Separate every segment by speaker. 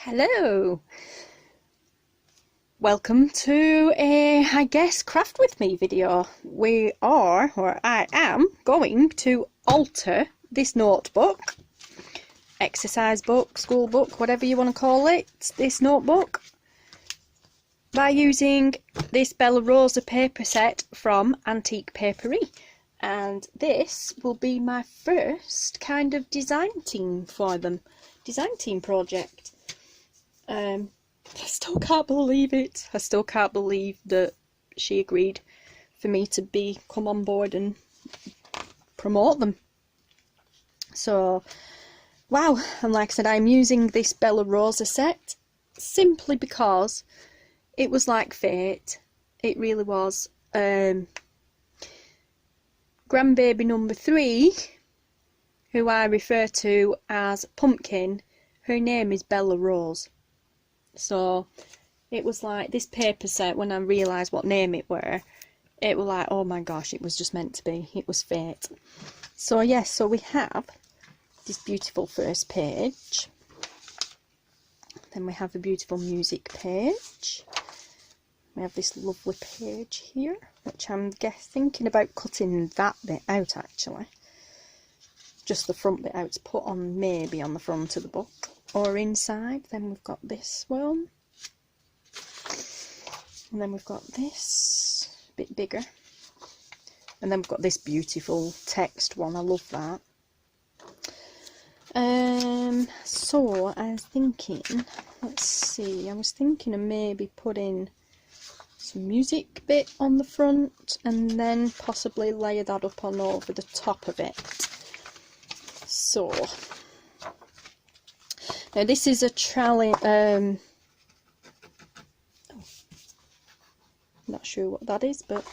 Speaker 1: Hello, welcome to a, I guess, craft with me video. I am going to alter this notebook, exercise book, school book, whatever you want to call it, this notebook, by using this Bella Rosa paper set from Antique Paperie. And this will be my first kind of design team for them, design team project. I still can't believe it. I still can't believe that she agreed for me to come on board and promote them. So, wow. And like I said, I'm using this Bella Rosa set simply because it was like fate. It really was. Grandbaby number 3, who I refer to as Pumpkin, her name is Bella Rose. So it was like this paper set, when I realised what name it was like, oh my gosh, it was just meant to be. It was fate. So yes, so we have this beautiful first page. Then we have a beautiful music page. We have this lovely page here, which I'm thinking about cutting that bit out actually. Just the front bit out to put on, maybe on the front of the book or inside. Then we've got this one, and then we've got this a bit bigger, and then we've got this beautiful text one. I love that. So I was thinking, let's see, I was thinking of maybe putting some music bit on the front and then possibly layer that up on over the top of it. So now this is a challenge, not sure what that is, but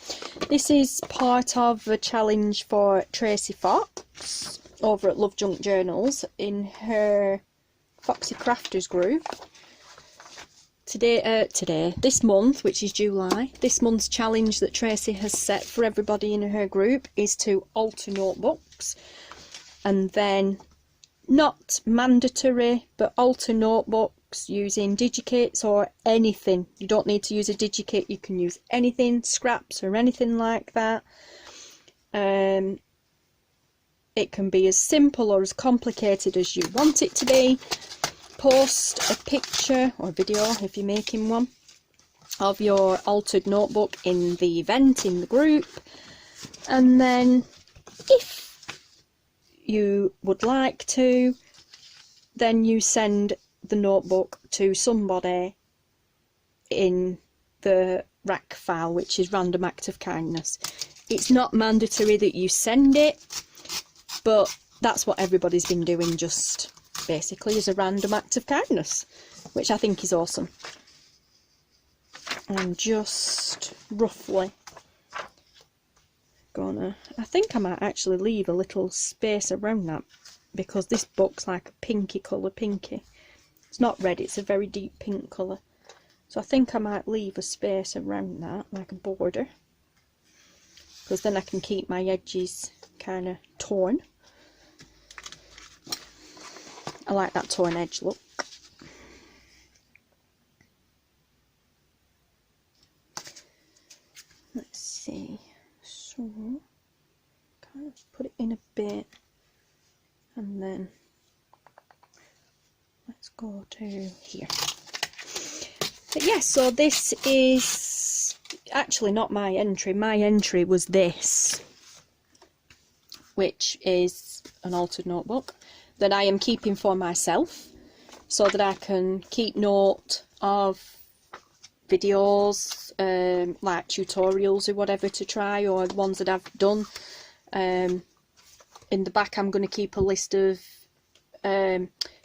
Speaker 1: this is part of a challenge for Tracie Fox over at LoveJunk Journals in her Foxy Crafters group. This month, which is July, this month's challenge that Tracie has set for everybody in her group is to alter notebooks, and then, not mandatory, but alter notebooks using digikits or anything. You don't need to use a digikit, you can use anything, scraps or anything like that. It can be as simple or as complicated as you want it to be. Post a picture or video, if you're making one, of your altered notebook in the event, in the group, and then if you would like to, then you send the notebook to somebody in the rack file, which is Random Act of Kindness. It's not mandatory that you send it, but that's what everybody's been doing, just basically as a random act of kindness, which I think is awesome. I'm just roughly gonna, I think I might actually leave a little space around that, because this book's like a pinky colour, it's not red, it's a very deep pink colour, so I think I might leave a space around that, like a border, because then I can keep my edges kind of torn. I like that torn edge look. Let's see, so kind of put it in a bit, and then let's go to here. But yeah, so this is actually not my entry. My entry was this, which is an altered notebook that I am keeping for myself, so that I can keep note of videos, like tutorials or whatever to try, or the ones that I've done. In the back I'm going to keep a list of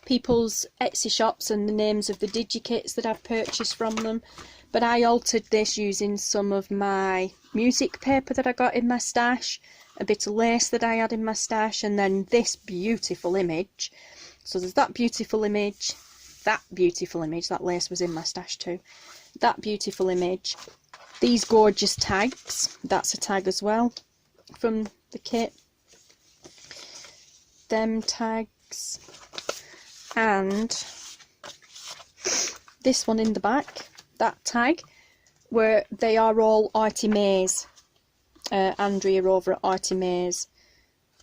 Speaker 1: people's Etsy shops and the names of the digikits that I've purchased from them. But I altered this using some of my music paper that I got in my stash, a bit of lace that I had in my stash, and then this beautiful image. So there's that beautiful image, that lace was in my stash too, that beautiful image, these gorgeous tags, that's a tag as well from the kit, them tags, and this one in the back, that tag, where they are all ARTYmaze. Andrea over at ARTYmaze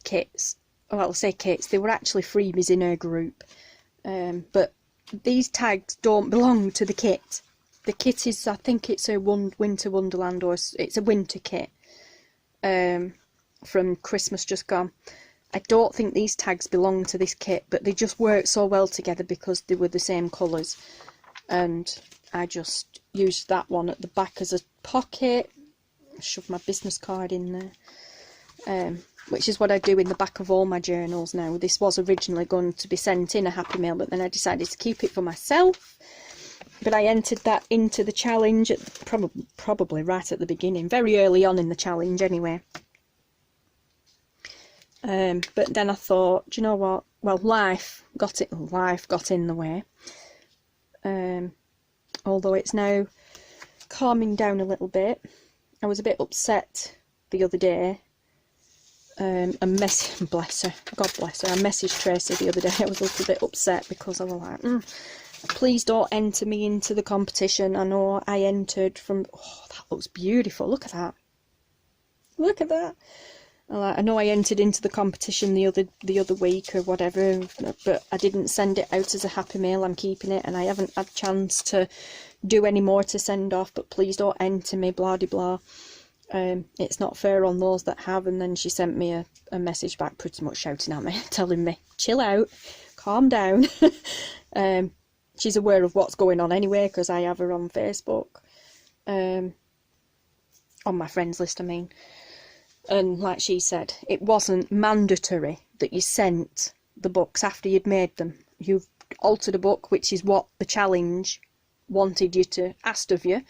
Speaker 1: kits. Well, I'll say kits, they were actually freebies in her group. But these tags don't belong to the kit. The kit is, I think it's a Winter Wonderland, or it's a winter kit from Christmas just gone. I don't think these tags belong to this kit, but they just work so well together because they were the same colours. And I just used that one at the back as a pocket, shove my business card in there, which is what I do in the back of all my journals now. This was originally going to be sent in a Happy Mail, but then I decided to keep it for myself. But I entered that into the challenge, at probably right at the beginning, very early on in the challenge anyway. But then I thought, do you know what? Well, life got in the way. Although it's now calming down a little bit. I was a bit upset the other day. Bless her, God bless her. I messaged Tracie the other day. I was a little bit upset because I was like, please don't enter me into the competition. I know I entered from. Oh, that looks beautiful. Look at that. Look at that. I know I entered into the competition the other week or whatever, but I didn't send it out as a Happy Mail. I'm keeping it, and I haven't had a chance to do any more to send off. But please don't enter me. Blah de blah. It's not fair on those that have. And then she sent me a message back, pretty much shouting at me, telling me, chill out, calm down. She's aware of what's going on anyway, because I have her on Facebook, on my friends list, I mean. And like she said, it wasn't mandatory that you sent the books after you'd made them. You've altered a book, which is what the challenge wanted you to ask of you.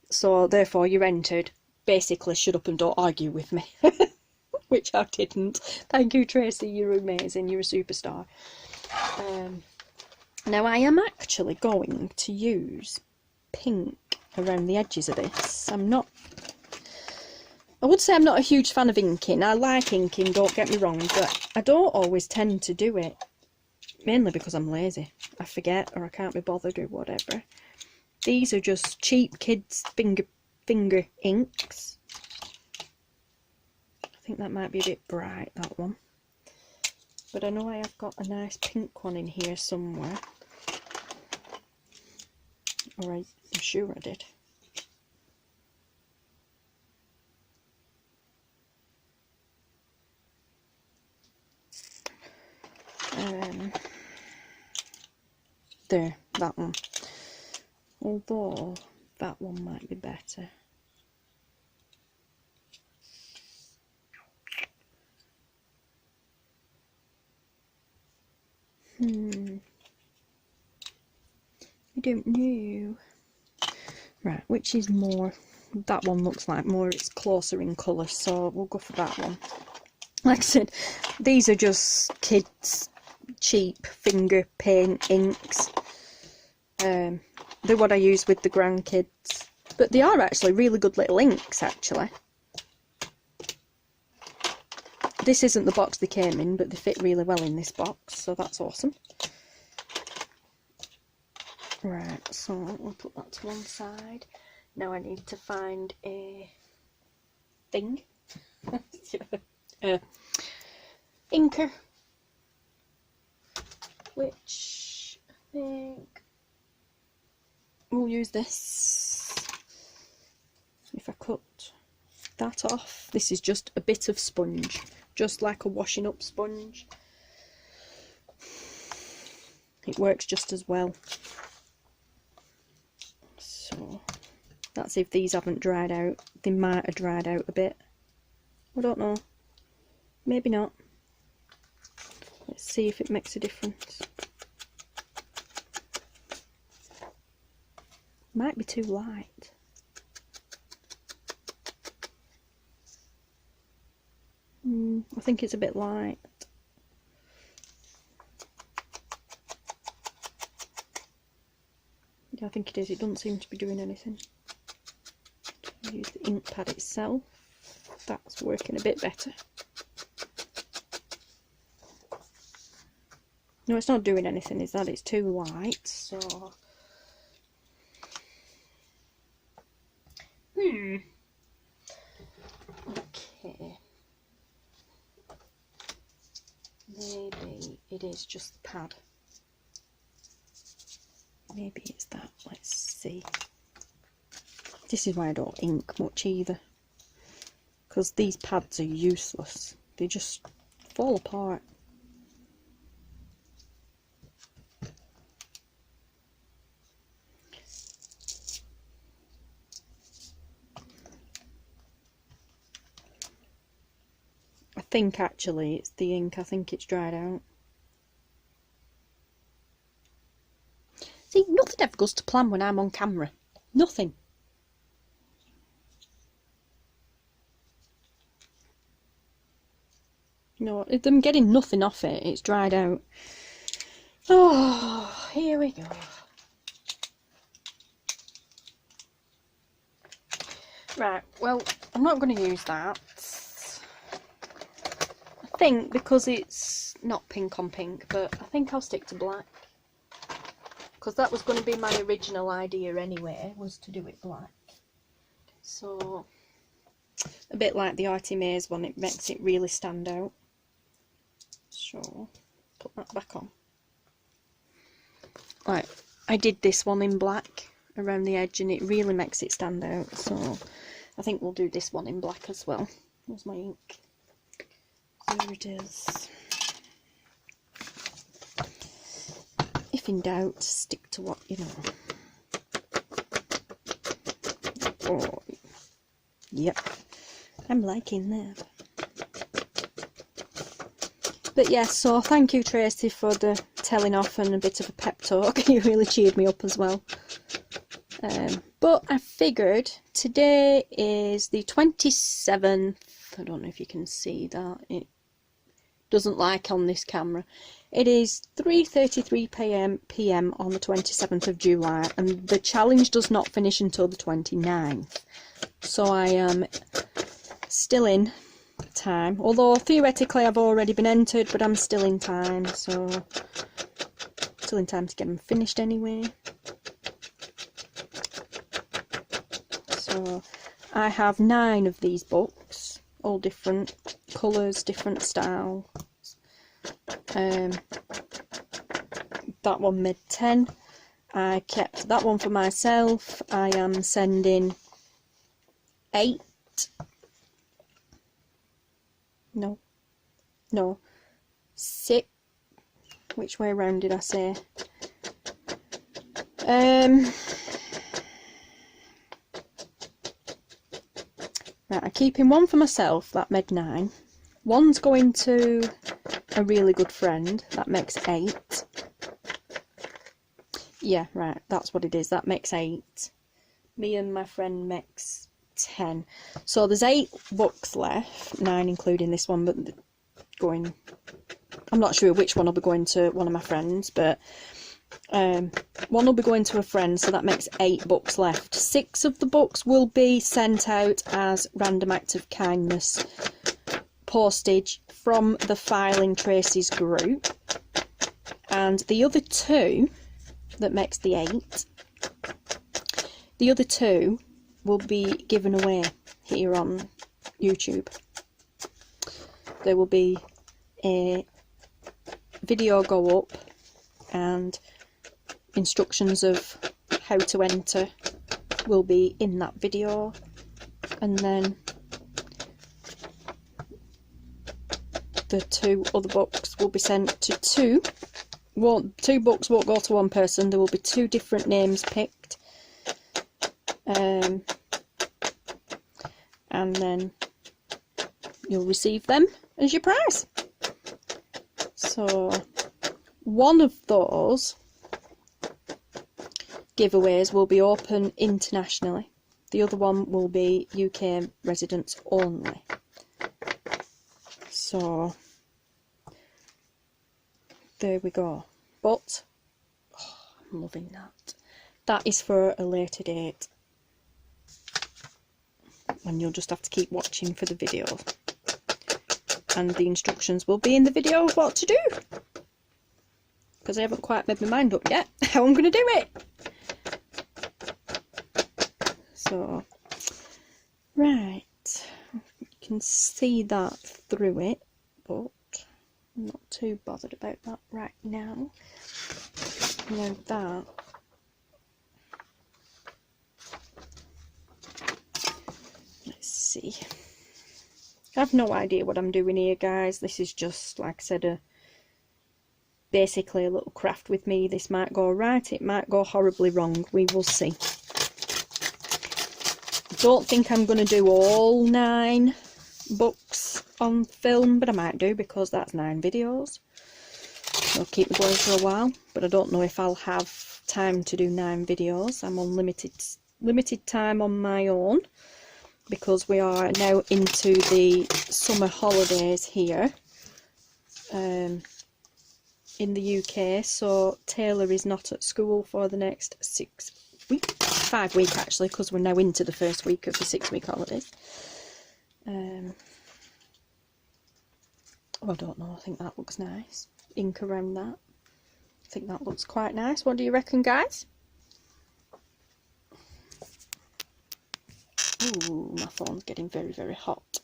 Speaker 1: So therefore you're entered. Basically, shut up and don't argue with me. Which I didn't. Thank you, Tracie. You're amazing. You're a superstar. Now I am actually going to use pink around the edges of this. I would say I'm not a huge fan of inking. I like inking, don't get me wrong, but I don't always tend to do it. Mainly because I'm lazy. I forget, or I can't be bothered, or whatever. These are just cheap kids' finger inks. I think that might be a bit bright, that one. But I know I have got a nice pink one in here somewhere. Or I'm sure I did. There, that one. Although that one might be better. I don't know. Right, which is more? That one looks like more, it's closer in colour, so we'll go for that one. Like I said, these are just kids' cheap finger paint inks. They're what I use with the grandkids. But they are actually really good little inks, actually. This isn't the box they came in, but they fit really well in this box, so that's awesome. Right, so we'll put that to one side. Now I need to find a thing. Inker. Which I think we'll use this. If I cut that off, this is just a bit of sponge, just like a washing up sponge. It works just as well. So that's if these haven't dried out. They might have dried out a bit. I don't know. Maybe not. Let's see if it makes a difference. Might be too light. I think it's a bit light. Yeah, I think it is. It doesn't seem to be doing anything. I'll use the ink pad itself. That's working a bit better. No, it's not doing anything, is that? It's too light, so Okay. Maybe it is just the pad. Maybe it's that. Let's see. This is why I don't ink much either. Because these pads are useless. They just fall apart. I think actually it's the ink. I think it's dried out. See, nothing ever goes to plan when I'm on camera. Nothing. No, I'm getting nothing off it. It's dried out. Oh, here we go. Right, well, I'm not going to use that. I think because it's not pink on pink, but I think I'll stick to black. Because that was going to be my original idea anyway, was to do it black. So, a bit like the ARTYmaze one, it makes it really stand out. So, put that back on. Right, I did this one in black around the edge and it really makes it stand out. So, I think we'll do this one in black as well. Where's my ink? There it is. If in doubt, stick to what you know. Oh, yep, I'm liking that. But yes, so thank you Tracie for the telling off and a bit of a pep talk. You really cheered me up as well. But I figured today is the 27th. I don't know if you can see that. It doesn't like on this camera. It is 3:33 p.m. on the 27th of July, and the challenge does not finish until the 29th. So I am still in time, although theoretically I've already been entered, but I'm still in time, so still in time to get them finished anyway. So I have 9 of these books, all different colours, different styles. That one made 10. I kept that one for myself. I am sending 8. No, 6. Which way around did I say? Right, I'm keeping 1 for myself. That made 9. 1's going to a really good friend. That makes 8. Yeah, right, that's what it is. That makes 8. Me and my friend makes 10. So there's 8 books left, 9 including this one, but going, I'm not sure which one will be going to one of my friends, but one will be going to a friend, so that makes 8 books left. 6 of the books will be sent out as random act of kindness postage from the Filing Tracie's group, and the other 2, that makes the 8, the other 2 will be given away here on YouTube. There will be a video go up and instructions of how to enter will be in that video, and then the 2 other books will be sent to 2. 2 books won't go to 1 person. There will be 2 different names picked, and then you'll receive them as your prize. So one of those giveaways will be open internationally. The other one will be UK residents only. So there we go. But oh, I'm loving that. That is for a later date, and you'll just have to keep watching for the video, and the instructions will be in the video of what to do, because I haven't quite made my mind up yet how I'm going to do it. So Right, you can see that through it, but I'm not too bothered about that right now. Now that, let's see. I have no idea what I'm doing here, guys. This is just, like I said, basically a little craft with me. This might go right, it might go horribly wrong. We will see. Don't think I'm going to do all 9 books on film, but I might do, because that's 9 videos. I'll keep it going for a while, but I don't know if I'll have time to do 9 videos. I'm on limited time on my own, because we are now into the summer holidays here in the UK. So Taylor is not at school for the next 5 weeks actually, because we're now into the first week of the 6-week holidays. I don't know, I think that looks nice. Ink around that. I think that looks quite nice. What do you reckon, guys? Ooh, my phone's getting very, very hot.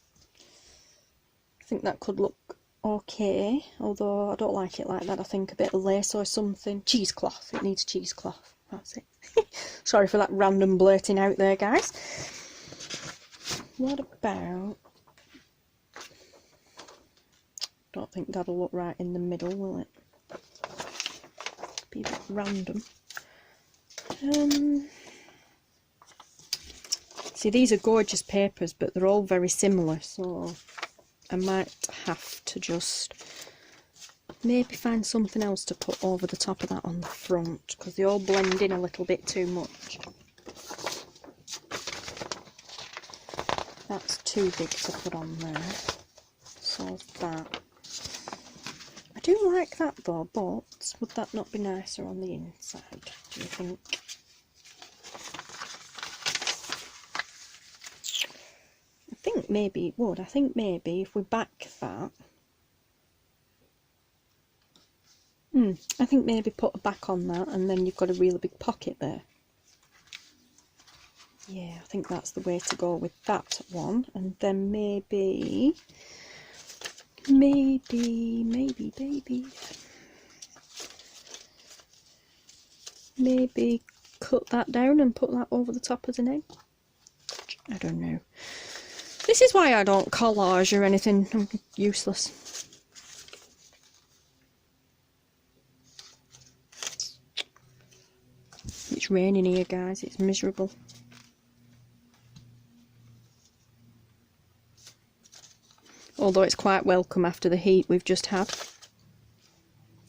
Speaker 1: I think that could look okay, although I don't like it like that. I think a bit of lace or something. Cheesecloth, it needs cheesecloth. That's it. Sorry for that random blurting out there, guys. What about... Don't think that'll look right in the middle, will it? Be a bit random. See, these are gorgeous papers, but they're all very similar, so I might have to just maybe find something else to put over the top of that on the front, because they all blend in a little bit too much. That's too big to put on there. So that. I do like that though, but would that not be nicer on the inside, do you think? I think maybe it would. I think maybe if we back that, I think maybe put a back on that, and then you've got a really big pocket there. Yeah, I think that's the way to go with that one. And then maybe cut that down and put that over the top as an egg. I don't know. This is why I don't collage or anything. I'm useless. It's raining here, guys. It's miserable. Although it's quite welcome after the heat we've just had.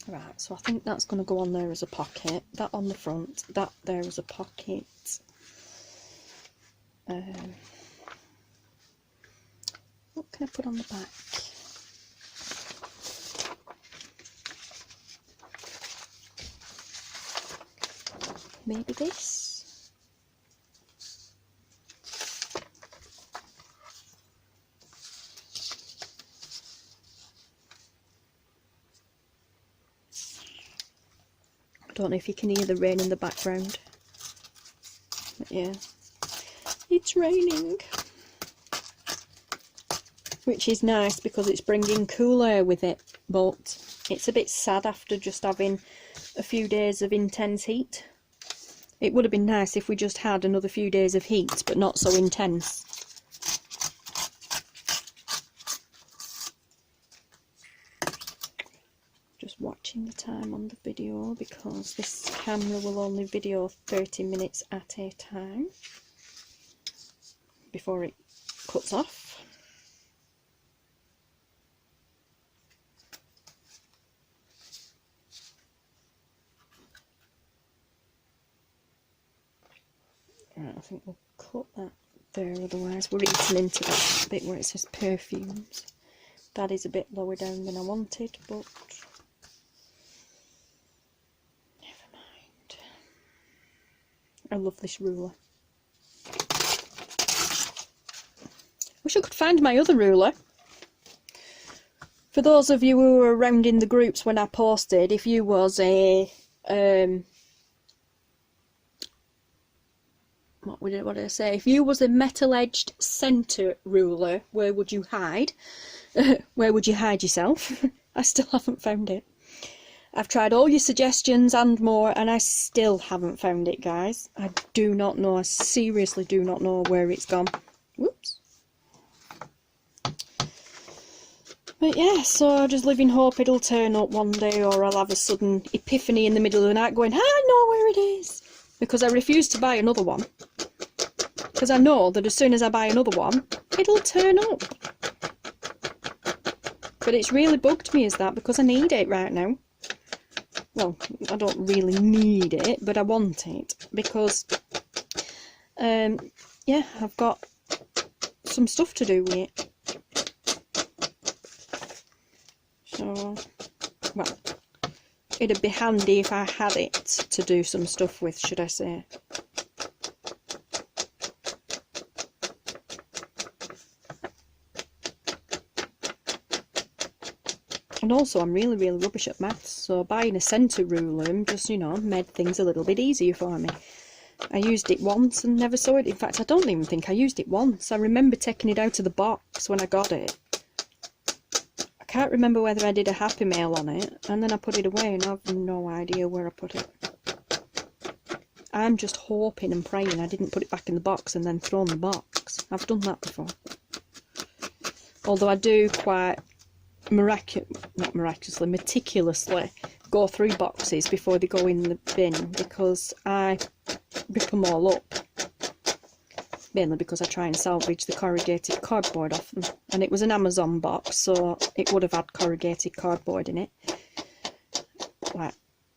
Speaker 1: Right, so I think that's going to go on there as a pocket. That on the front, that there as a pocket. What can I put on the back? Maybe this? I don't know if you can hear the rain in the background. But yeah, it's raining. Which is nice because it's bringing cool air with it, but it's a bit sad after just having a few days of intense heat. It would have been nice if we just had another few days of heat, but not so intense. Just watching the time on the video, because this camera will only video 30 minutes at a time before it cuts off. Right, I think we'll cut that there, otherwise we're eating into that bit where it says perfumes. That is a bit lower down than I wanted, but never mind. I love this ruler. Wish I could find my other ruler. For those of you who were around in the groups when I posted, if you was a what did I say? If you was a metal-edged centre ruler, where would you hide? Where would you hide yourself? I still haven't found it. I've tried all your suggestions and more, and I still haven't found it, guys. I do not know. I seriously do not know where it's gone. Whoops. But yeah, so I just live in hope it'll turn up one day, or I'll have a sudden epiphany in the middle of the night going, I know where it is! Because I refuse to buy another one. Because I know that as soon as I buy another one, it'll turn up. But it's really bugged me as that, because I need it right now. Well, I don't really need it, but I want it. Because, yeah, I've got some stuff to do with it. So, well, it'd be handy if I had it to do some stuff with, should I say. And also, I'm really, really rubbish at maths, so buying a centre ruler just, you know, made things a little bit easier for me. I used it once and never saw it. In fact, I don't even think I used it once. I remember taking it out of the box when I got it. I can't remember whether I did a Happy Mail on it, and then I put it away, and I have no idea where I put it. I'm just hoping and praying I didn't put it back in the box and then thrown the box. I've done that before. Although I do quite meticulously go through boxes before they go in the bin, because I rip them all up. Mainly because I try and salvage the corrugated cardboard off them. And it was an Amazon box, so it would have had corrugated cardboard in it. Like,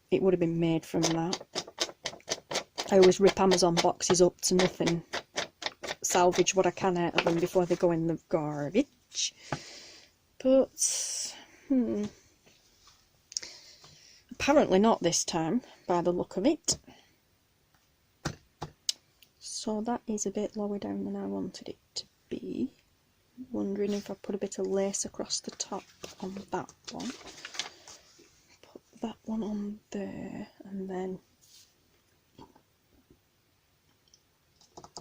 Speaker 1: it would have been made from that. I always rip Amazon boxes up to nothing. Salvage what I can out of them before they go in the garbage. But, apparently not this time, by the look of it. So that is a bit lower down than I wanted it to be. Wondering if I put a bit of lace across the top on that one. Put that one on there, and then,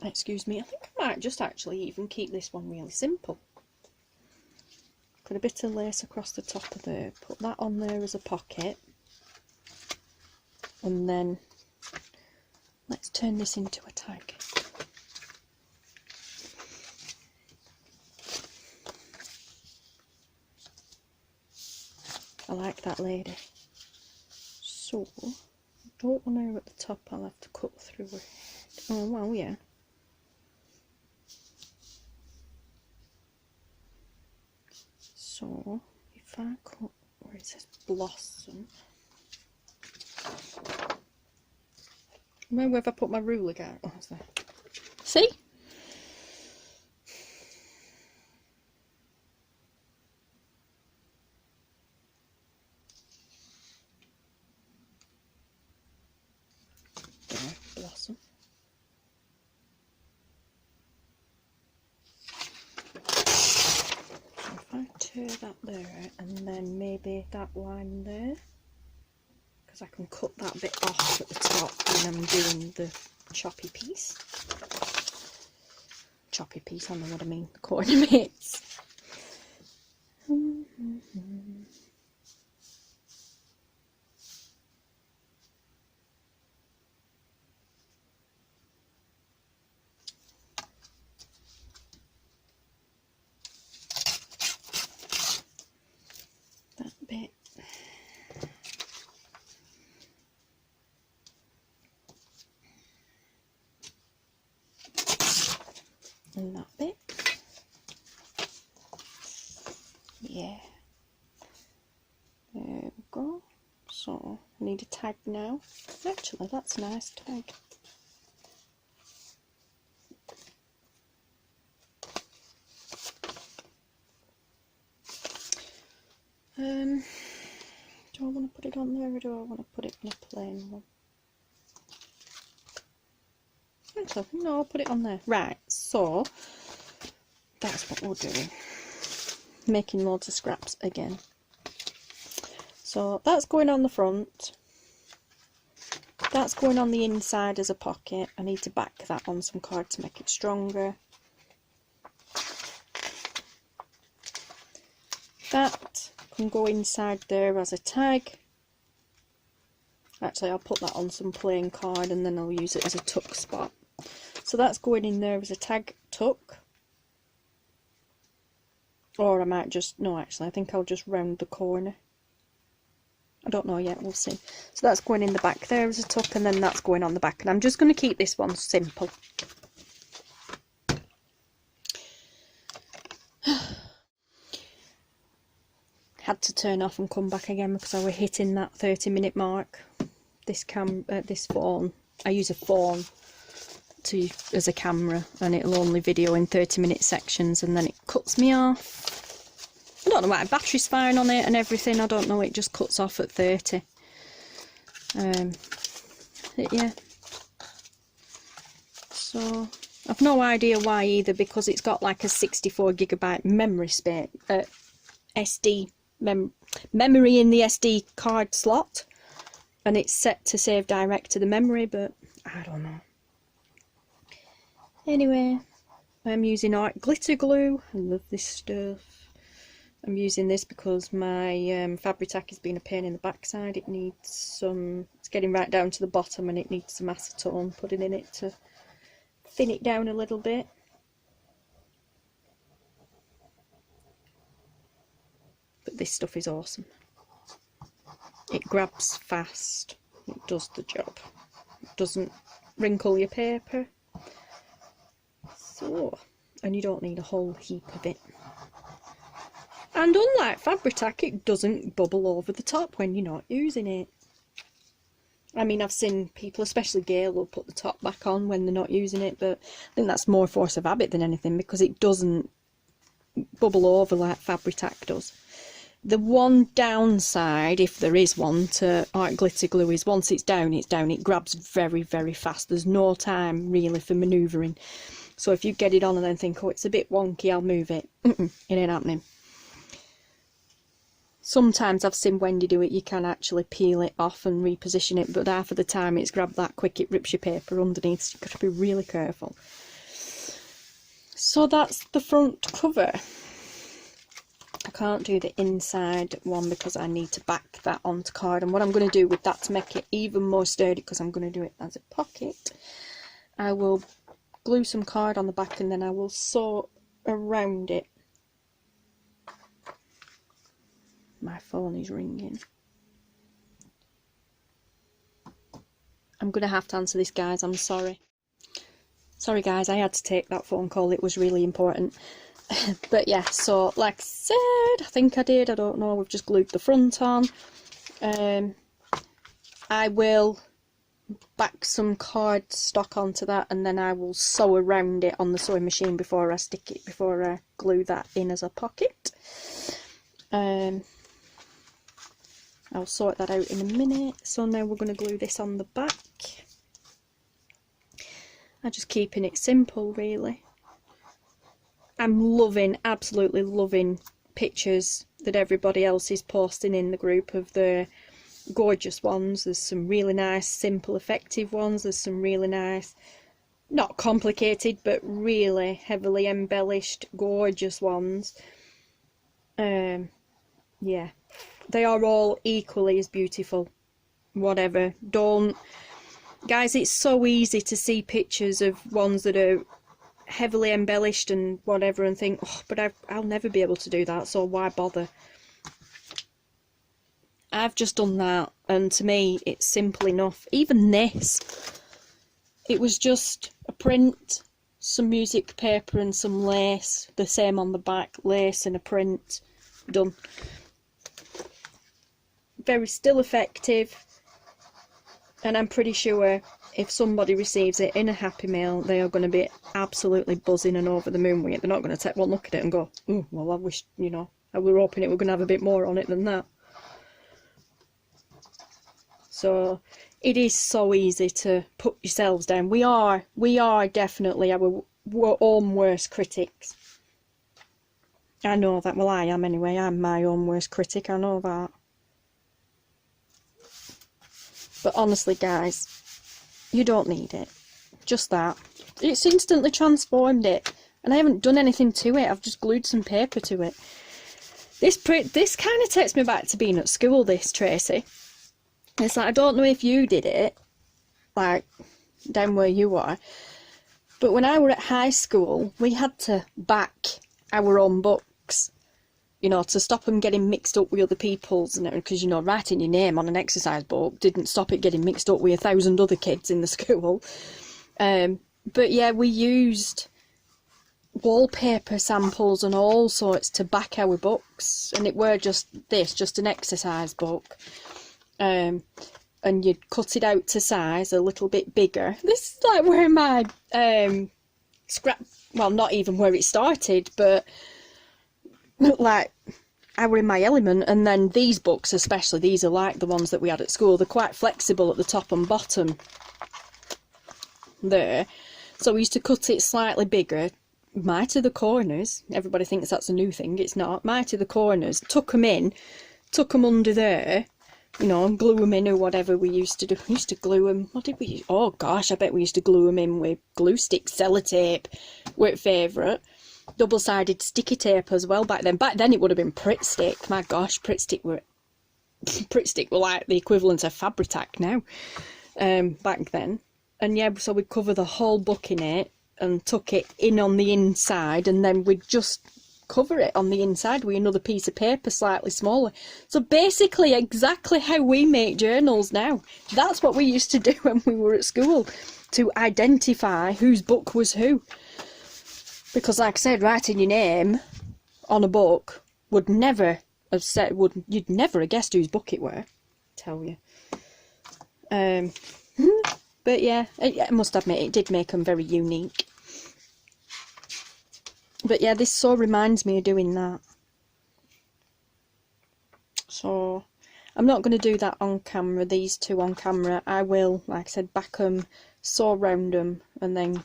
Speaker 1: excuse me, I think I might just actually even keep this one really simple. Put a bit of lace across the top of there, put that on there as a pocket, and then let's turn this into a tag. I like that lady. So, I don't want her at the top, I'll have to cut through her head. Oh, well, yeah. So, if I cut where it says blossom, where have I put my ruler guy? Oh, it's there. See? There, blossom. So if I tear that there, and then maybe that line there, because I can cut that bit off at the top when I'm doing the choppy piece. Choppy piece, I know what I mean, the coordinates. That bit. And that bit. Yeah. There we go. So, I need a tag now. Actually, that's a nice tag. Do I want to put it on there, or do I want to put it on a plain one? Actually, no, I'll put it on there. Right, so that's what we're doing. Making loads of scraps again. So that's going on the front. That's going on the inside as a pocket. I need to back that on some card to make it stronger. That can go inside there as a tag. Actually, I'll put that on some plain card and then I'll use it as a tuck spot. So that's going in there as a tag tuck. Or I might just, no actually, I think I'll just round the corner. I don't know yet, we'll see. So that's going in the back there as a tuck, and then that's going on the back. And I'm just going to keep this one simple. Had to turn off and come back again because I were hitting that 30-minute mark. This phone, I use a phone as a camera, and it'll only video in 30-minute sections, and then it cuts me off. I don't know why, battery's fine on it and everything, I don't know, it just cuts off at 30. Yeah. So, I've no idea why either, because it's got like a 64GB memory space, memory in the SD card slot, and it's set to save direct to the memory, but I don't know. Anyway, I'm using art glitter glue. I love this stuff. I'm using this because my Fabri-Tac has been a pain in the backside. It needs some, it's getting right down to the bottom and it needs some acetone putting in it to thin it down a little bit. But this stuff is awesome. It grabs fast. It does the job. It doesn't wrinkle your paper. So, and you don't need a whole heap of it. And unlike Fabri-Tac, it doesn't bubble over the top when you're not using it. I mean, I've seen people, especially Gayle, will put the top back on when they're not using it, but I think that's more force of habit than anything, because it doesn't bubble over like Fabri-Tac does. The one downside, if there is one, to art glitter glue is once it's down, it's down. It grabs very, very fast. There's no time, really, for manoeuvring. So if you get it on and then think, oh, it's a bit wonky, I'll move it. It ain't happening. Sometimes I've seen Wendy do it, you can actually peel it off and reposition it, but half of the time it's grabbed that quick, it rips your paper underneath, so you've got to be really careful. So that's the front cover. I can't do the inside one because I need to back that onto card, and what I'm going to do with that to make it even more sturdy, because I'm going to do it as a pocket, I will glue some card on the back and then I will sew around it. My phone is ringing. I'm going to have to answer this, guys, I'm sorry. Sorry guys, I had to take that phone call, it was really important. But yeah, so like I said, I think I did, I don't know, we've just glued the front on. I will back some card stock onto that, and then I will sew around it on the sewing machine before I stick it, before I glue that in as a pocket. I'll sort that out in a minute. So now we're going to glue this on the back. I'm just keeping it simple, really. I'm loving, absolutely loving pictures that everybody else is posting in the group of the gorgeous ones. There's some really nice, simple, effective ones. There's some really nice, not complicated, but really heavily embellished, gorgeous ones. Yeah. They are all equally as beautiful. Whatever. Don't... Guys, it's so easy to see pictures of ones that are heavily embellished and whatever and think, oh, but I'll never be able to do that, so why bother? I've just done that, and to me, it's simple enough. Even this, it was just a print, some music paper and some lace. The same on the back, lace and a print. Done. Very still effective, and I'm pretty sure if somebody receives it in a happy mail, they are going to be absolutely buzzing and over the moon with it. They're not going to take one look at it and go, oh, well, I wish, you know, I were hoping it were going to have a bit more on it than that. So it is so easy to put yourselves down. We are definitely our own worst critics. I know that. Well, I am anyway. I'm my own worst critic. I know that. But honestly, guys, you don't need it. Just that. It's instantly transformed it. And I haven't done anything to it. I've just glued some paper to it. This kind of takes me back to being at school, this, Tracy. It's like, I don't know if you did it, like, down where you are. But when I were at high school, we had to back our own books, you know, to stop them getting mixed up with other people's, because, you know, writing your name on an exercise book didn't stop it getting mixed up with 1,000 other kids in the school. But yeah, we used wallpaper samples and all sorts to back our books, and it were just an exercise book. And you'd cut it out to size a little bit bigger. This is like where my well, not even where it started, but like I were in my element. And then these books especially, these are like the ones that we had at school. They're quite flexible at the top and bottom there, so we used to cut it slightly bigger, mite to the corners. Everybody thinks that's a new thing. It's not. Mite to the corners, tuck them in, tuck them under there, you know, and glue them in or whatever we used to do. We used to glue them. What did we use? Oh gosh, I bet we used to glue them in with glue sticks, sellotape were a favourite. Double-sided sticky tape as well back then. Back then it would have been Pritt Stick. My gosh, Pritt Stick were like the equivalent of Fabri-Tac now. Back then. And yeah, so we'd cover the whole book in it and tuck it in on the inside, and then we'd just cover it on the inside with another piece of paper slightly smaller. So basically exactly how we make journals now. That's what we used to do when we were at school, to identify whose book was who. Because like I said, writing your name on a book would never have said, you'd never have guessed whose book it were, I tell you. But yeah, I must admit, it did make them very unique. But yeah, this so reminds me of doing that. So, I'm not going to do that on camera, these two on camera. I will, like I said, back them, sew round them, and then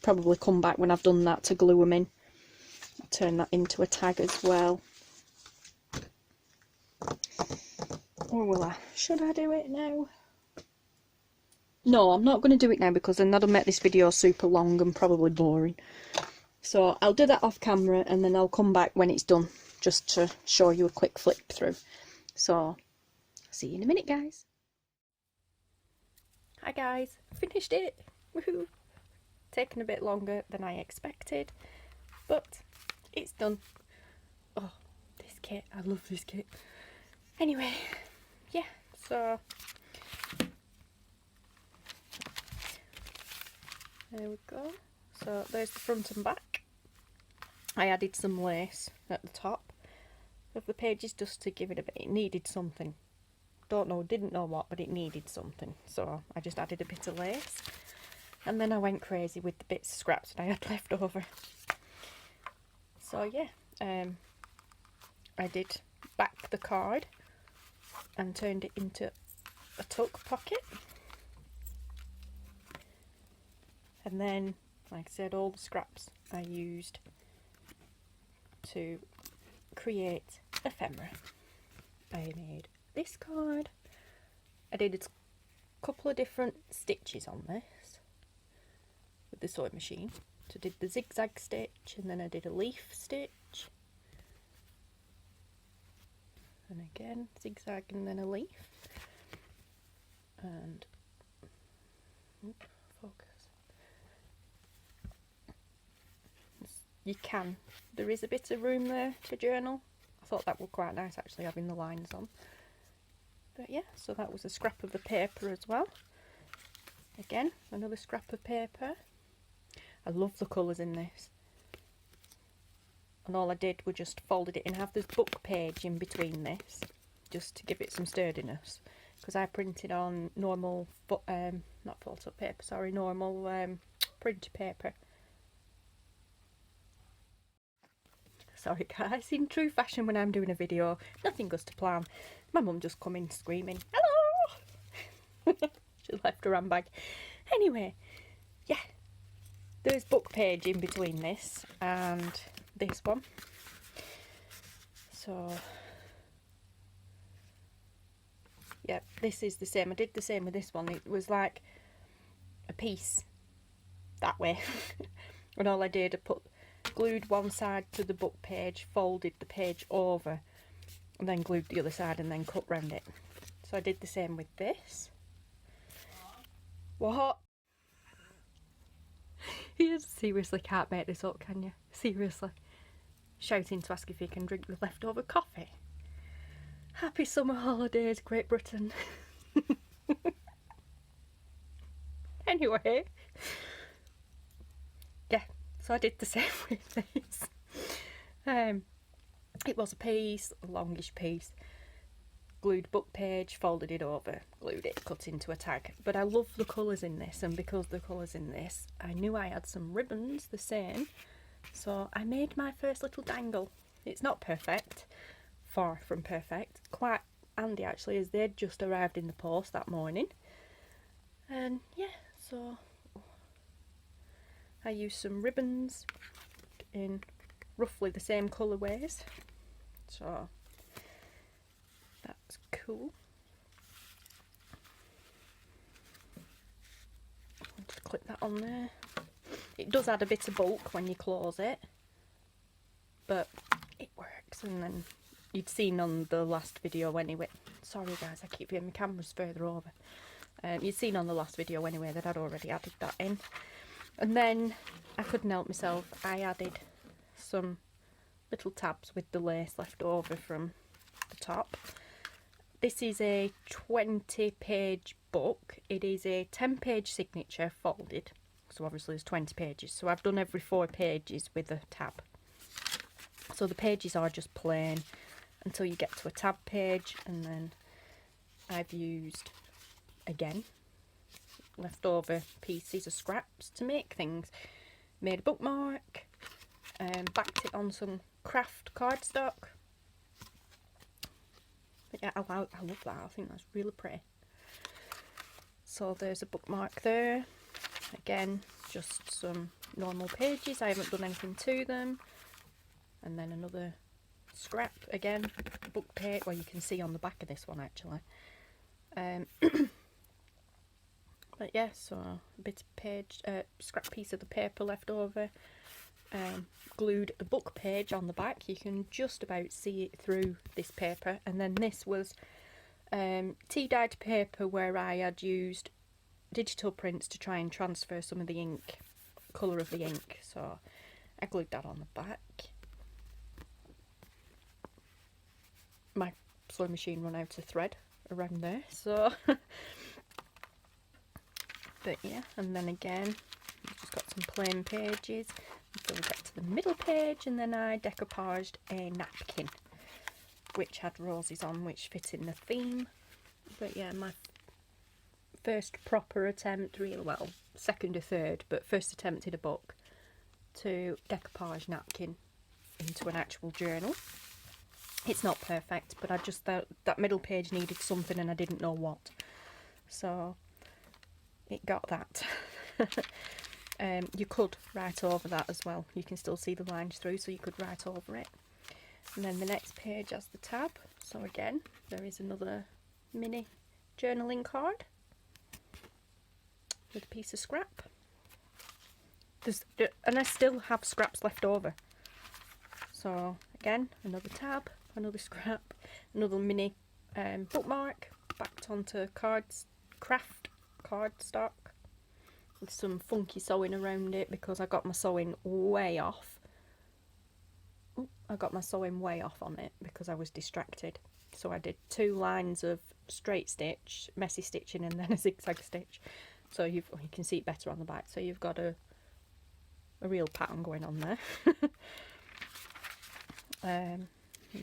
Speaker 1: probably come back when I've done that to glue them in. I'll turn that into a tag as well. Or will I? Should I do it now? No, I'm not going to do it now, because then that'll make this video super long and probably boring. So I'll do that off camera, and then I'll come back when it's done, just to show you a quick flip through. So, see you in a minute, guys. Hi guys, finished it. Woohoo! Taken a bit longer than I expected, but it's done. Oh, this kit, I love this kit. Anyway, yeah, so there we go. So there's the front and back. I added some lace at the top of the pages just to give it a bit. It needed something. Didn't know what, but it needed something. So I just added a bit of lace. And then I went crazy with the bits of scraps that I had left over. So yeah, I did back the card and turned it into a tuck pocket. And then, like I said, all the scraps I used to create ephemera. I made this card. I did a couple of different stitches on this with the sewing machine. So I did the zigzag stitch, and then I did a leaf stitch, and again zigzag, and then a leaf. And focus. There is a bit of room there to journal. I thought that would quite nice actually, having the lines on. But yeah, so that was a scrap of the paper as well. Again, another scrap of paper. I love the colours in this. And all I did was just folded it in half. There's book page in between this, just to give it some sturdiness. Because I printed on normal, not photo paper, sorry, normal printer paper. Sorry guys, in true fashion when I'm doing a video, nothing goes to plan. My mum just come in screaming, hello! She left her handbag. Anyway, yeah, there's book page in between this and this one. So, yeah, this is the same. I did the same with this one. It was like a piece that way. And all I did, I glued one side to the book page, folded the page over, and then glued the other side and then cut round it. So I did the same with this. What? You seriously can't make this up, can you? Seriously. Shouting to ask if you can drink the leftover coffee. Happy summer holidays, Great Britain. Anyway. Yeah, so I did the same with this. It was a piece, a longish piece. Glued book page, folded it over, glued it, cut into a tag. But I love the colours in this, and because the colours in this, I knew I had some ribbons the same, so I made my first little dangle. It's not perfect, far from perfect, quite handy actually, as they'd just arrived in the post that morning. And yeah, so I used some ribbons in roughly the same colourways, so that's cool. I'll just clip that on there. It does add a bit of bulk when you close it, but it works. And then you'd seen on the last video anyway, sorry guys, I keep getting my cameras further over. You'd seen on the last video anyway that I'd already added that in. And then I couldn't help myself, I added some little tabs with the lace left over from the top. This is a 20-page book. It is a 10-page signature folded, so obviously there's 20 pages. So I've done every 4 pages with a tab. So the pages are just plain until you get to a tab page, and then I've used, again, leftover pieces of scraps to make things. Made a bookmark, backed it on some craft cardstock. But yeah, I love that. I think that's really pretty. So there's a bookmark there. Again, just some normal pages. I haven't done anything to them. And then another scrap again. Book page. Well, you can see on the back of this one actually. But yeah, so a bit of page, scrap piece of the paper left over. Glued the book page on the back. You can just about see it through this paper. And then this was tea dyed paper where I had used digital prints to try and transfer some of the ink, colour of the ink. So I glued that on the back. My sewing machine ran out of thread around there, so but yeah, and then again we've just got some plain pages until we get to the middle page, and then I decoupaged a napkin which had roses on, which fit in the theme. But yeah, my first proper attempt, really, well, second or third, but first attempt in a book to decoupage napkin into an actual journal. It's not perfect, but I just thought that middle page needed something and I didn't know what, so it got that. You could write over that as well. You can still see the lines through, so you could write over it. And then the next page has the tab. So again, there is another mini journaling card with a piece of scrap. And I still have scraps left over. So again, another tab, another scrap, another mini bookmark, backed onto craft cardstock with some funky sewing around it because I got my sewing way off. I got my sewing way off on it because I was distracted. So I did 2 lines of straight stitch, messy stitching, and then a zigzag stitch. So you can see it better on the back. So you've got a real pattern going on there. And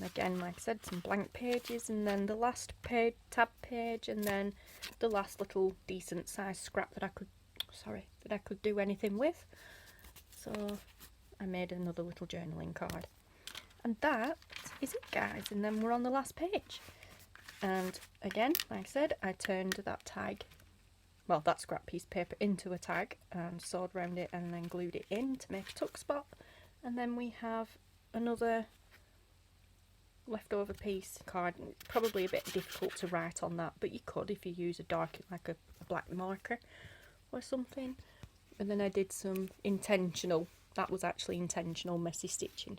Speaker 1: again, like I said, some blank pages, and then the last page, tab page, and then the last little decent sized scrap that I could do anything with. So I made another little journaling card. And that is it, guys, and then we're on the last page. And again, like I said, I turned that tag, well, that scrap piece of paper into a tag and sewed around it and then glued it in to make a tuck spot. And then we have another leftover piece card. Probably a bit difficult to write on that, but you could if you use a dark, like a black marker, or something. And then I did some intentional, that was actually intentional messy stitching.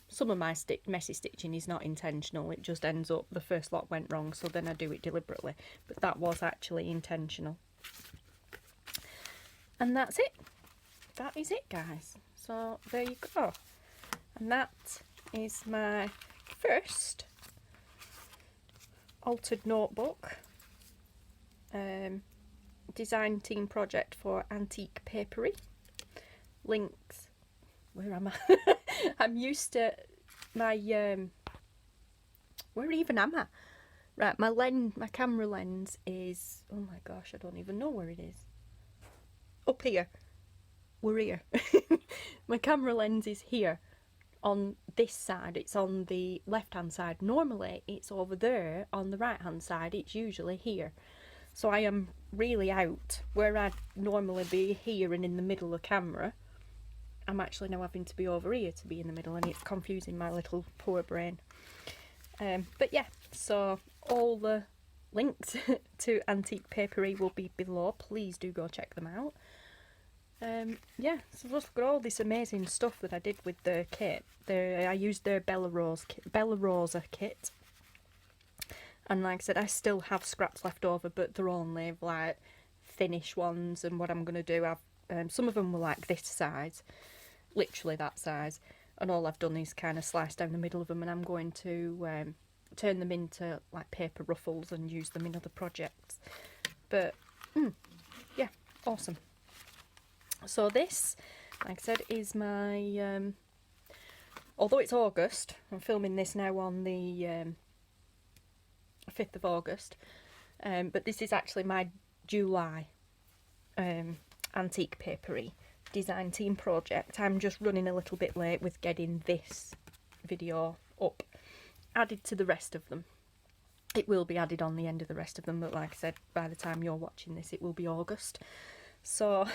Speaker 1: Some of my messy stitching is not intentional, it just ends up, the first lot went wrong, so then I do it deliberately. But that was actually intentional. And that's it. That is it, guys. So there you go. And that is my first altered notebook. Design team project for Antique Paperie. Links. Where am I? I'm used to my where even am I? Right, my camera lens is, oh my gosh, I don't even know where it is. Up here. We're here. My camera lens is here on this side. It's on the left hand side. Normally it's over there on the right hand side. It's usually here. So I am really out where I'd normally be here and in the middle of the camera. I'm actually now having to be over here to be in the middle, and it's confusing my little poor brain. But yeah, so all the links to Antique Paperie will be below. Please do go check them out. Yeah, so look at all this amazing stuff that I did with the kit. I used their Bella Rosa kit. And like I said, I still have scraps left over, but they're only like thinnish ones. And what I'm going to do, some of them were like this size, literally that size, and all I've done is kind of slice down the middle of them, and I'm going to turn them into like paper ruffles and use them in other projects. But yeah, awesome. So this, like I said, is my although it's August, I'm filming this now on the 5th of August, but this is actually my July Antique Paperie design team project. I'm just running a little bit late with getting this video up, added to the rest of them. It will be added on the end of the rest of them, but like I said, by the time you're watching this, it will be August. So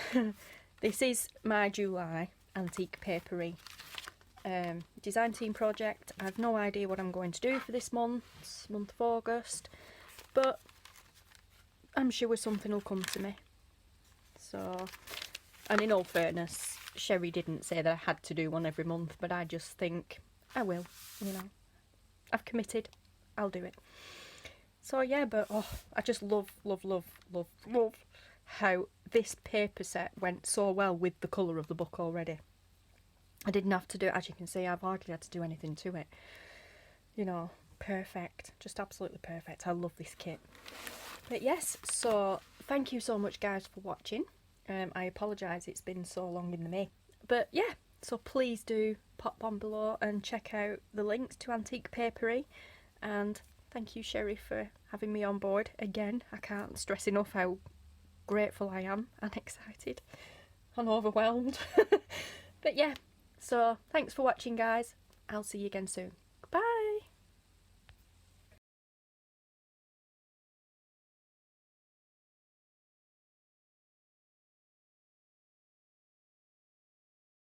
Speaker 1: this is my July Antique Paperie design team project. I have no idea what I'm going to do for this month of August, but I'm sure something will come to me. So, and in all fairness, Sherri didn't say that I had to do one every month, but I just think I will, you know. I've committed, I'll do it. So yeah, but oh, I just love how this paper set went so well with the colour of the book already. I didn't have to do, as you can see, I've hardly had to do anything to it. You know, perfect, just absolutely perfect. I love this kit. But yes, so thank you so much guys for watching. I apologise it's been so long in the making. But yeah, so please do pop on below and check out the links to Antique Paperie. And thank you Sherri for having me on board again. I can't stress enough how grateful I am and excited and overwhelmed. But yeah, so thanks for watching guys. I'll see you again soon.